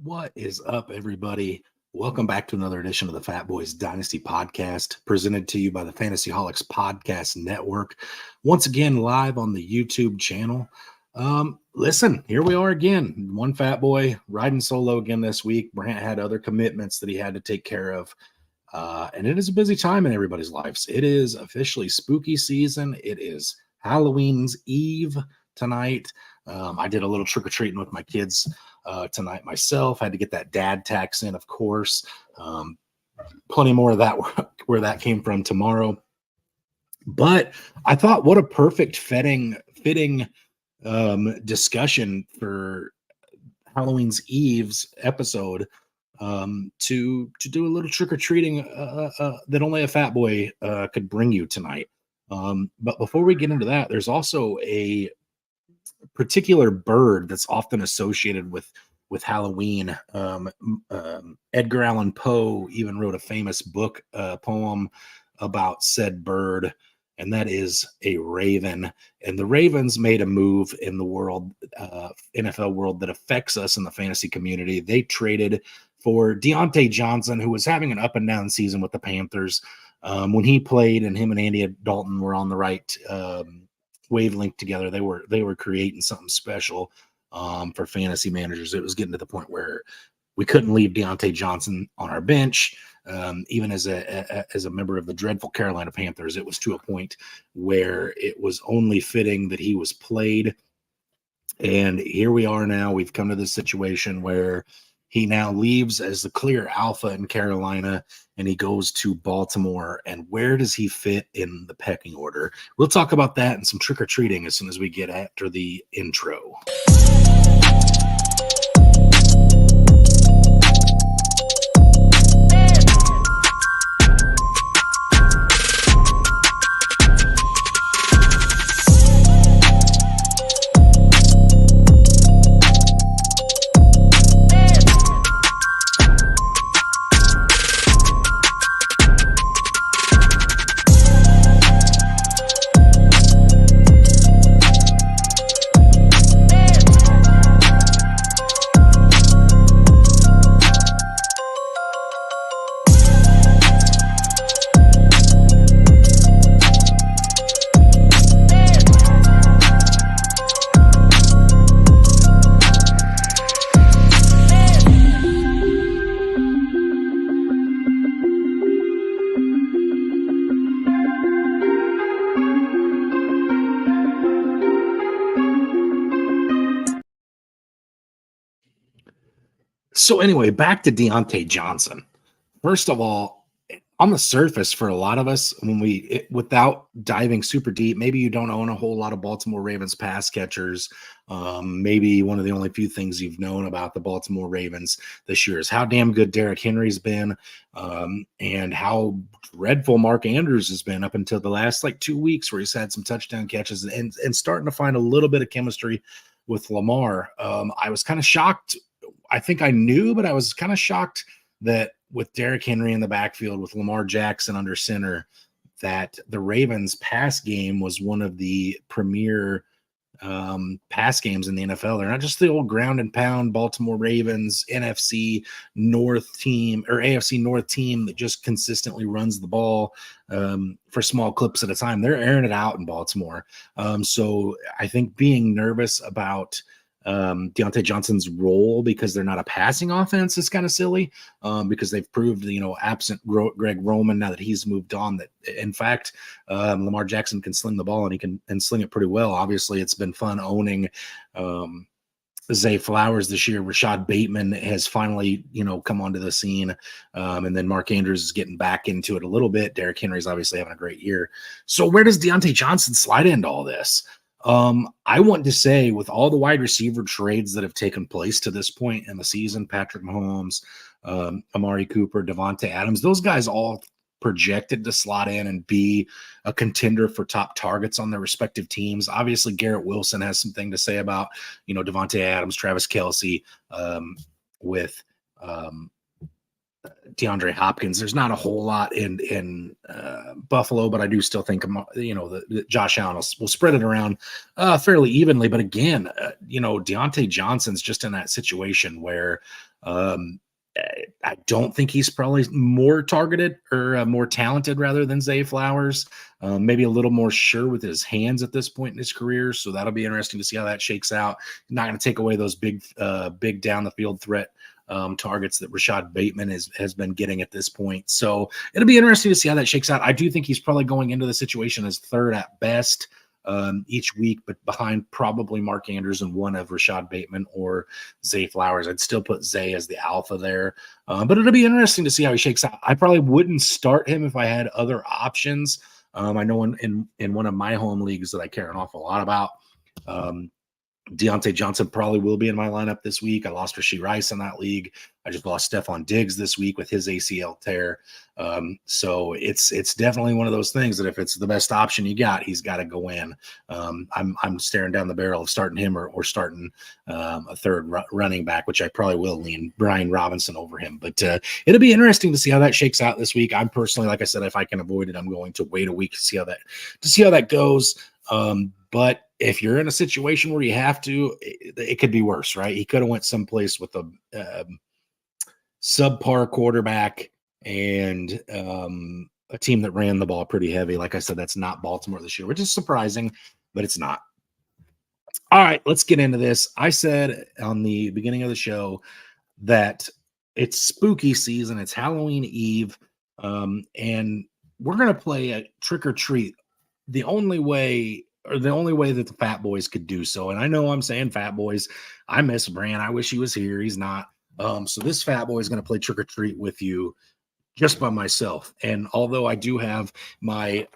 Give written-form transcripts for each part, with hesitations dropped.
What is up, everybody? Welcome back to another edition of the Fatboyz Dynasty Podcast, presented to you by the Fantasyholics Podcast Network. Once again, live on the YouTube channel. Listen, here we are again. One fat boy riding solo again this week. Brant had other commitments that he had to take care of. And it is a busy time in everybody's lives. It is officially spooky season. It is Halloween's Eve tonight. I did a little trick-or-treating with my kids tonight myself. I had to get that dad tax in, of course. Plenty more of that where that came from tomorrow. But I thought, what a perfect fitting discussion for Halloween's Eve's episode to do a little trick-or-treating that only a fat boy could bring you tonight. But before we get into that, there's also a particular bird that's often associated with Halloween. Edgar Allan Poe even wrote a famous book poem about said bird, and that is a raven. And the Ravens made a move in the world, NFL world, that affects us in the fantasy community. They traded for Deontay Johnson, who was having an up and down season with the Panthers. When he played and him and Andy Dalton were on the right wavelength together, they were creating something special for fantasy managers. It was getting to the point where we couldn't leave Deontay Johnson on our bench. Even as a member of the dreadful Carolina Panthers, it was to a point where it was only fitting that he was played. And here we are now. We've come to this situation where he now leaves as the clear alpha in Carolina, and he goes to Baltimore. And where does he fit in the pecking order? We'll talk about that and some trick-or-treating as soon as we get after the intro. So anyway, back to Deontay Johnson. First of all, on the surface, for a lot of us, without diving super deep, maybe you don't own a whole lot of Baltimore Ravens pass catchers. Maybe one of the only few things you've known about the Baltimore Ravens this year is how damn good Derrick Henry's been, and how dreadful Mark Andrews has been up until the last 2 weeks, where he's had some touchdown catches and starting to find a little bit of chemistry with Lamar. I was kind of shocked. I think I knew, but I was kind of shocked that with Derrick Henry in the backfield, with Lamar Jackson under center, that the Ravens pass game was one of the premier pass games in the NFL. They're not just the old ground and pound Baltimore Ravens NFC North team or AFC North team that just consistently runs the ball for small clips at a time. They're airing it out in Baltimore. So I think being nervous about Deontay Johnson's role because they're not a passing offense is kind of silly, because they've proved, absent Greg Roman, now that he's moved on, that in fact Lamar Jackson can sling the ball, and he can sling it pretty well. Obviously, it's been fun owning Zay Flowers this year. Rashad Bateman has finally, come onto the scene, and then Mark Andrews is getting back into it a little bit. Derrick Henry's obviously having a great year. So where does Deontay Johnson slide into all this? I want to say, with all the wide receiver trades that have taken place to this point in the season, Patrick Mahomes, Amari Cooper, Devontae Adams, those guys all projected to slot in and be a contender for top targets on their respective teams. Obviously, Garrett Wilson has something to say about, Devontae Adams, Travis Kelce, with DeAndre Hopkins. There's not a whole lot in Buffalo, but I do still think the Josh Allen will spread it around fairly evenly. But again, Deontay Johnson's just in that situation where I don't think he's probably more targeted or more talented rather than Zay Flowers. Maybe a little more sure with his hands at this point in his career. So that'll be interesting to see how that shakes out. Not going to take away those big down the field threat targets that Rashad Bateman has been getting at this point. So it'll be interesting to see how that shakes out. I do think he's probably going into the situation as third at best each week, but behind probably Mark Andrews and one of Rashad Bateman or Zay Flowers. I'd still put Zay as the alpha there, but it'll be interesting to see how he shakes out. I probably wouldn't start him if I had other options. I know in one of my home leagues that I care an awful lot about, Deontay Johnson probably will be in my lineup this week. I lost Rashee Rice in that league. I just lost Stephon Diggs this week with his ACL tear. So it's definitely one of those things that if it's the best option you got, he's got to go in. I'm staring down the barrel of starting him or starting a third running back, which I probably will lean Brian Robinson over him. But it'll be interesting to see how that shakes out this week. I'm personally, like I said, if I can avoid it, I'm going to wait a week to see how that goes. But if you're in a situation where you have to, it could be worse, right? He could have went someplace with a subpar quarterback and a team that ran the ball pretty heavy. Like I said, that's not Baltimore this year, which is surprising, but it's not. All right, let's get into this. I said on the beginning of the show it's spooky season. It's Halloween Eve, and we're going to play a trick or treat the only way that the Fatboyz could do so. And I know I'm saying Fatboyz. I miss Bran. I wish he was here. He's not. So this Fatboy is going to play trick or treat with you just by myself. And although I do have my,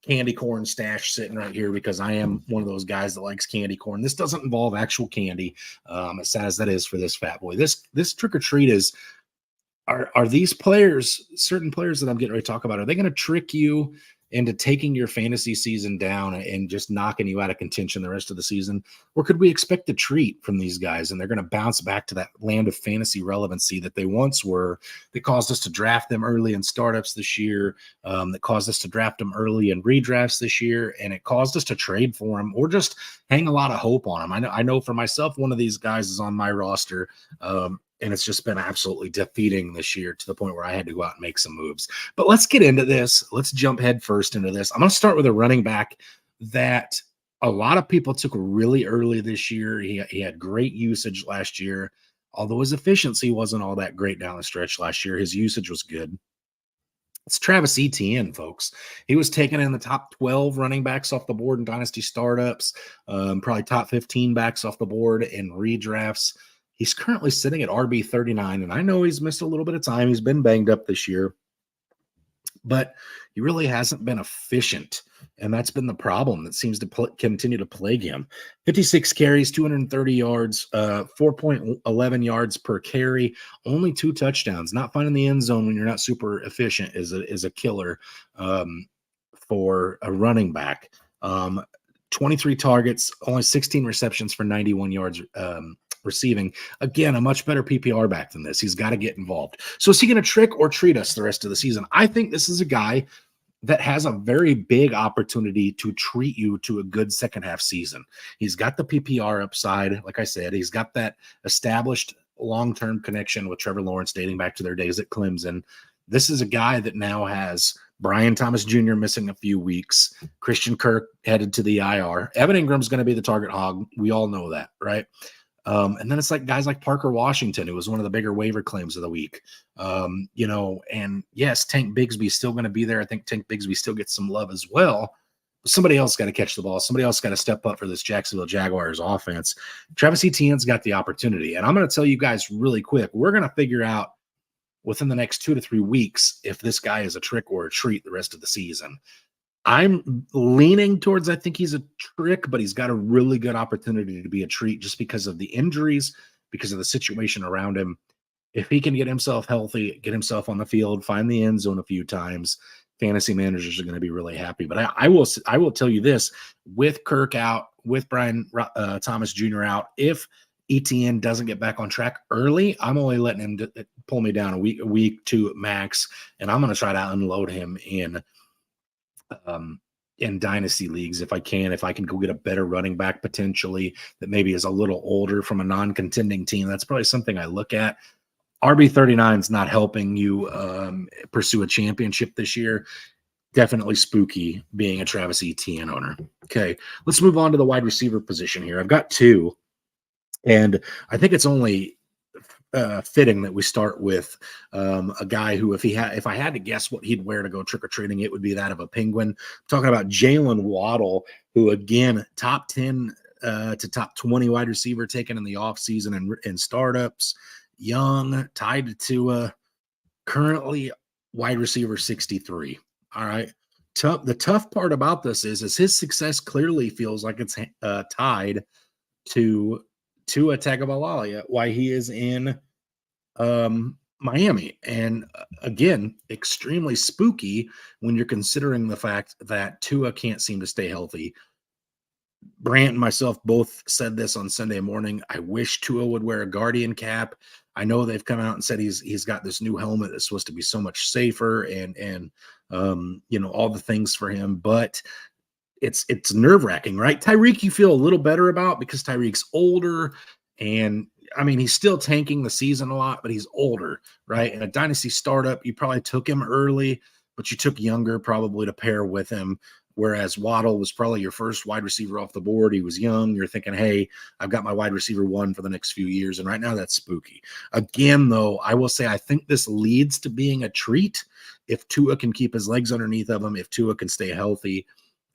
candy corn stash sitting right here because I am one of those guys that likes candy corn, this doesn't involve actual candy. As sad as that is for this Fatboy. This trick or treat is, are these players, certain players that I'm getting ready to talk about, are they going to trick you into taking your fantasy season down and just knocking you out of contention the rest of the season? Or could we expect a treat from these guys and they're going to bounce back to that land of fantasy relevancy that they once were, that caused us to draft them early in startups this year, that caused us to draft them early in redrafts this year, and it caused us to trade for them or just hang a lot of hope on them? I know for myself, one of these guys is on my roster, and it's just been absolutely defeating this year to the point where I had to go out and make some moves. But let's get into this. Let's jump head first into this. I'm going to start with a running back that a lot of people took really early this year. He had great usage last year. Although his efficiency wasn't all that great down the stretch last year, his usage was good. It's Travis Etienne, folks. He was taken in the top 12 running backs off the board in dynasty startups, probably top 15 backs off the board in redrafts. He's currently sitting at RB 39, and I know he's missed a little bit of time. He's been banged up this year, but he really hasn't been efficient, and that's been the problem that seems to continue to plague him. 56 carries, 230 yards, 4.11 yards per carry, only 2 touchdowns. Not finding the end zone when you're not super efficient is a killer for a running back. 23 targets, only 16 receptions for 91 yards receiving. Again, a much better PPR back than this. He's got to get involved. So is he going to trick or treat us the rest of the season? I think this is a guy that has a very big opportunity to treat you to a good second half season. He's got the PPR upside. Like I said, he's got that established long-term connection with Trevor Lawrence dating back to their days at Clemson. This is a guy that now has Brian Thomas Jr. missing a few weeks, Christian Kirk headed to the IR. Evan Ingram's going to be the target hog. We all know that, right? And then it's like guys like Parker Washington, who was one of the bigger waiver claims of the week. And yes, Tank Bigsby's still going to be there. I think Tank Bigsby still gets some love as well. But somebody else got to catch the ball. Somebody else got to step up for this Jacksonville Jaguars offense. Travis Etienne's got the opportunity. And I'm going to tell you guys really quick, we're going to figure out within the next 2 to 3 weeks if this guy is a trick or a treat the rest of the season. I'm leaning towards I think he's a trick, but he's got a really good opportunity to be a treat just because of the injuries, because of the situation around him. If he can get himself healthy, get himself on the field, find the end zone a few times, fantasy managers are going to be really happy. But I will tell you this, with Kirk out, with Brian Thomas Jr. out, if ETN doesn't get back on track early, I'm only letting him pull me down a week, two max, and I'm going to try to unload him in dynasty leagues if I can. If I can go get a better running back potentially that maybe is a little older from a non-contending team, that's probably something I look at. RB39 is not helping you pursue a championship this year. Definitely spooky being a Travis Etienne owner. Okay, let's move on to the wide receiver position here. I've got two, and I think it's only fitting that we start with a guy who, if I had to guess what he'd wear to go trick or treating, it would be that of a penguin. I'm talking about Jalen Waddle, who again top 10 to top 20 wide receiver taken in the offseason and startups. Young, tied to currently wide receiver 63. All right. The tough part about this is his success clearly feels like it's tied to Tua Tagovailoa, why he is in Miami. And again, extremely spooky when you're considering the fact that Tua can't seem to stay healthy. Brant and myself both said this on Sunday morning. I wish Tua would wear a Guardian cap. I know they've come out and said he's got this new helmet that's supposed to be so much safer and all the things for him, but it's nerve-wracking, right? Tyreek you feel a little better about because Tyreek's older, and I mean he's still tanking the season a lot, but he's older, right? In a dynasty startup, you probably took him early, but you took younger probably to pair with him. Whereas Waddle was probably your first wide receiver off the board. He was young. You're thinking, hey, I've got my wide receiver one for the next few years. And right now that's spooky. Again, though, I will say I think this leads to being a treat if Tua can keep his legs underneath of him, if Tua can stay healthy.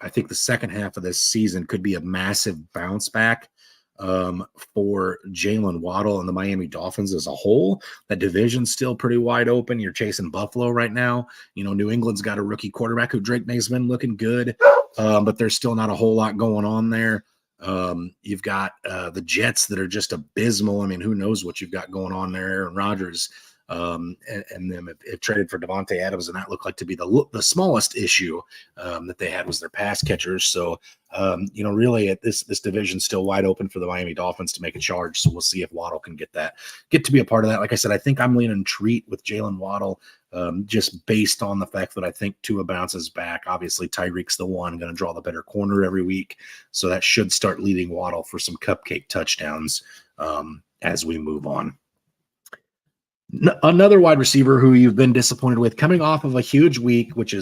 I think the second half of this season could be a massive bounce back for Jalen Waddle and the Miami Dolphins as a whole. That division's still pretty wide open. You're chasing Buffalo right now. New England's got a rookie quarterback who Drake May's been looking good, but there's still not a whole lot going on there. You've got the Jets that are just abysmal. I mean, who knows what you've got going on there. Aaron Rodgers and them have traded for Devontae Adams, and that looked like to be the smallest issue that they had was their pass catchers. So, really this division's still wide open for the Miami Dolphins to make a charge. So we'll see if Waddle can get to be a part of that. Like I said, I think I'm leaning treat with Jalen Waddle, just based on the fact that I think Tua bounces back. Obviously, Tyreek's the one going to draw the better corner every week, so that should start leading Waddle for some cupcake touchdowns as we move on. Another wide receiver who you've been disappointed with coming off of a huge week, which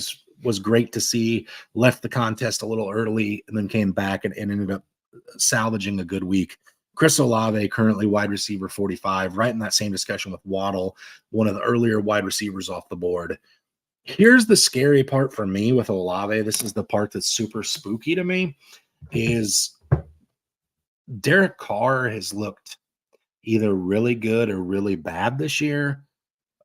was great to see, left the contest a little early and then came back and ended up salvaging a good week. Chris Olave, currently wide receiver 45, right in that same discussion with Waddle, one of the earlier wide receivers off the board. Here's the scary part for me with Olave. This is the part that's super spooky to me, is Derek Carr has looked either really good or really bad this year.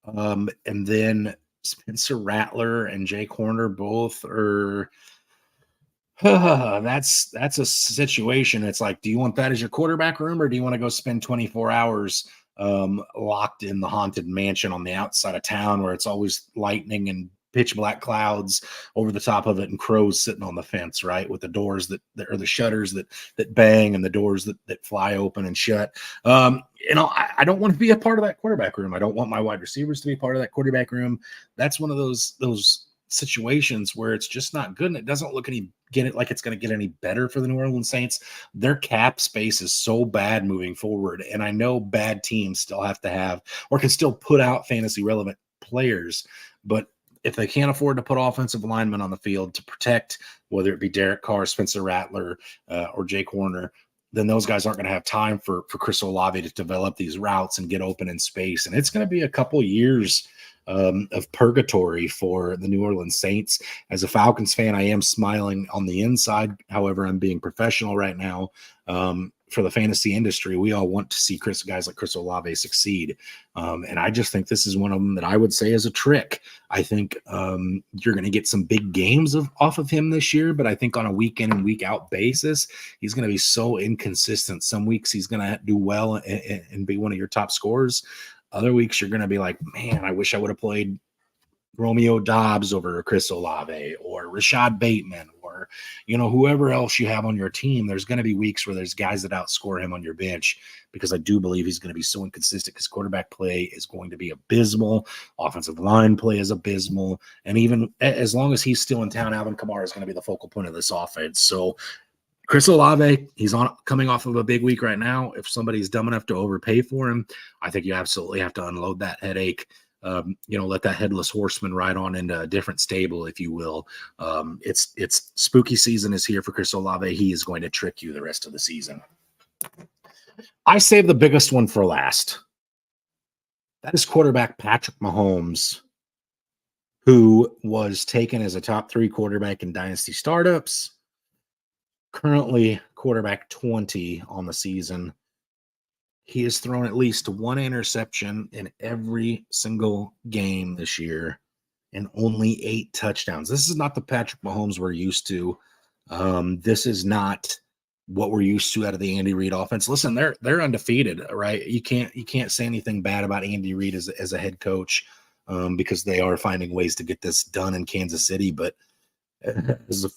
And then Spencer Rattler and Jake Horner both are that's a situation. It's like, do you want that as your quarterback room, or do you want to go spend 24 hours locked in the haunted mansion on the outside of town where it's always lightning and pitch black clouds over the top of it and crows sitting on the fence, right? With the doors that are the shutters that bang and the doors that fly open and shut. I don't want to be a part of that quarterback room. I don't want my wide receivers to be part of that quarterback room. That's one of those situations where it's just not good, and it doesn't look like it's going to get any better for the New Orleans Saints. Their cap space is so bad moving forward, and I know bad teams still have to have or can still put out fantasy relevant players, but if they can't afford to put offensive linemen on the field to protect, whether it be Derek Carr, Spencer Rattler, or Jake Horner, then those guys aren't going to have time for Chris Olave to develop these routes and get open in space. And it's going to be a couple years of purgatory for the New Orleans Saints. As a Falcons fan, I am smiling on the inside. However, I'm being professional right now. For the fantasy industry, we all want to see guys like Chris Olave succeed. And I just think this is one of them that I would say is a trick. I think you're going to get some big games off of him this year, but I think on a week in and week out basis, he's going to be so inconsistent. Some weeks he's going to do well and be one of your top scorers. Other weeks you're going to be like, man, I wish I would have played Romeo Dobbs over Chris Olave or Rashad Bateman or or, whoever else you have on your team, there's going to be weeks where there's guys that outscore him on your bench, because I do believe he's going to be so inconsistent because quarterback play is going to be abysmal. Offensive line play is abysmal. And even as long as he's still in town, Alvin Kamara is going to be the focal point of this offense. So Chris Olave, he's coming off of a big week right now. If somebody's dumb enough to overpay for him, I think you absolutely have to unload that headache. Let that headless horseman ride on into a different stable, if you will. It's spooky season is here for Chris Olave. He is going to trick you the rest of the season. I saved the biggest one for last. That is quarterback Patrick Mahomes, who was taken as a top 3 quarterback in dynasty startups. Currently quarterback 20 on the season. He has thrown at least 1 interception in every single game this year and only 8 touchdowns. This is not the Patrick Mahomes we're used to. This is not what we're used to out of the Andy Reid offense. Listen, they're undefeated, right? You can't say anything bad about Andy Reid as a head coach, because they are finding ways to get this done in Kansas City. But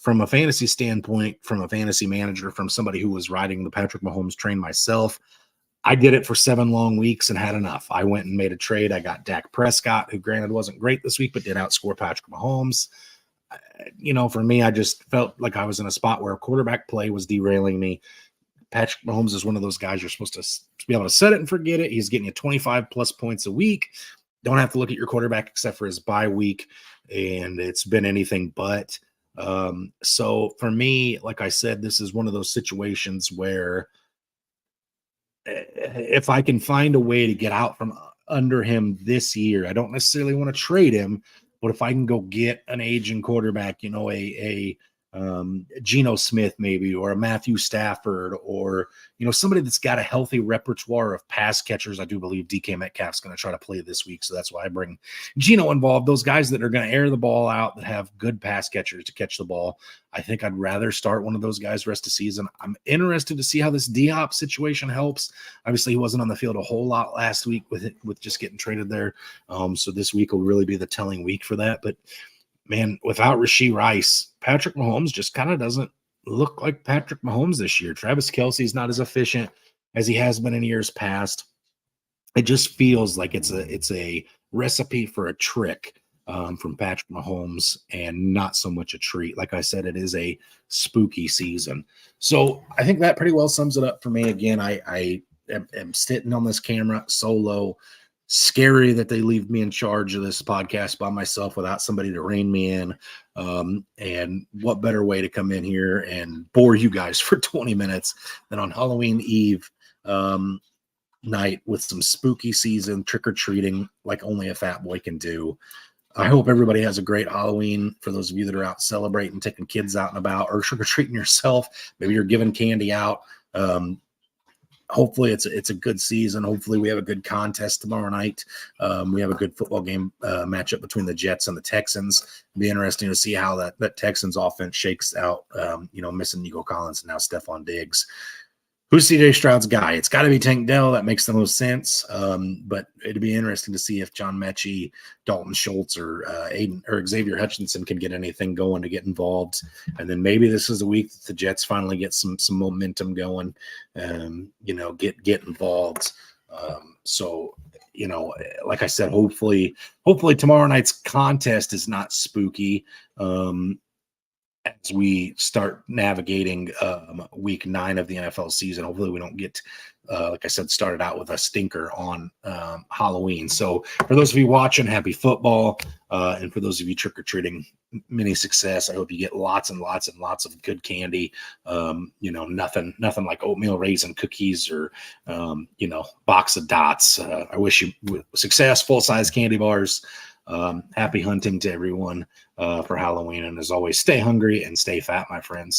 from a fantasy standpoint, from a fantasy manager, from somebody who was riding the Patrick Mahomes train myself, I did it for 7 long weeks and had enough. I went and made a trade. I got Dak Prescott, who granted wasn't great this week, but did outscore Patrick Mahomes. For me, I just felt like I was in a spot where quarterback play was derailing me. Patrick Mahomes is one of those guys you're supposed to be able to set it and forget it. He's getting you 25 plus points a week. Don't have to look at your quarterback except for his bye week, and it's been anything but. So for me, like I said, this is one of those situations where if I can find a way to get out from under him this year, I don't necessarily want to trade him, but if I can go get an aging quarterback, a Geno Smith maybe, or a Matthew Stafford, or somebody that's got a healthy repertoire of pass catchers. I do believe DK Metcalf's going to try to play this week, so that's why I bring Geno involved. Those guys that are going to air the ball out, that have good pass catchers to catch the ball. I think I'd rather start one of those guys rest of season. I'm interested to see how this Diop situation helps. Obviously, he wasn't on the field a whole lot last week with just getting traded there. So this week will really be the telling week for that. But man, without Rashee Rice, Patrick Mahomes just kind of doesn't look like Patrick Mahomes this year. Travis Kelce's not as efficient as he has been in years past. It just feels like it's a recipe for a trick from Patrick Mahomes, and not so much a treat. Like I said, it is a spooky season. So I think that pretty well sums it up for me. Again, I am sitting on this camera solo. Scary that they leave me in charge of this podcast by myself without somebody to rein me in. And what better way to come in here and bore you guys for 20 minutes than on Halloween Eve night with some spooky season trick-or-treating like only a fat boy can do. I hope everybody has a great Halloween. For those of you that are out celebrating, taking kids out and about, or trick-or-treating yourself, maybe you're giving candy out. Hopefully it's a good season. Hopefully we have a good contest tomorrow night. We have a good football game matchup between the Jets and the Texans. It'll be interesting to see how that Texans offense shakes out, missing Nico Collins and now Stephon Diggs. Who's CJ Stroud's guy? It's got to be Tank Dell. That makes the most sense. But it'd be interesting to see if John Mechie, Dalton Schultz, or Aiden or Xavier Hutchinson can get anything going to get involved. And then maybe this is the week that the Jets finally get some momentum going. Get involved. Like I said, hopefully tomorrow night's contest is not spooky. As we start navigating week 9 of the NFL season. Hopefully we don't get, like I said, started out with a stinker on Halloween. So for those of you watching, happy football. And for those of you trick-or-treating, many success. I hope you get lots and lots and lots of good candy. Nothing like oatmeal raisin cookies or, box of dots. I wish you success, full-size candy bars. Happy hunting to everyone for Halloween. And as always, stay hungry and stay fat, my friends.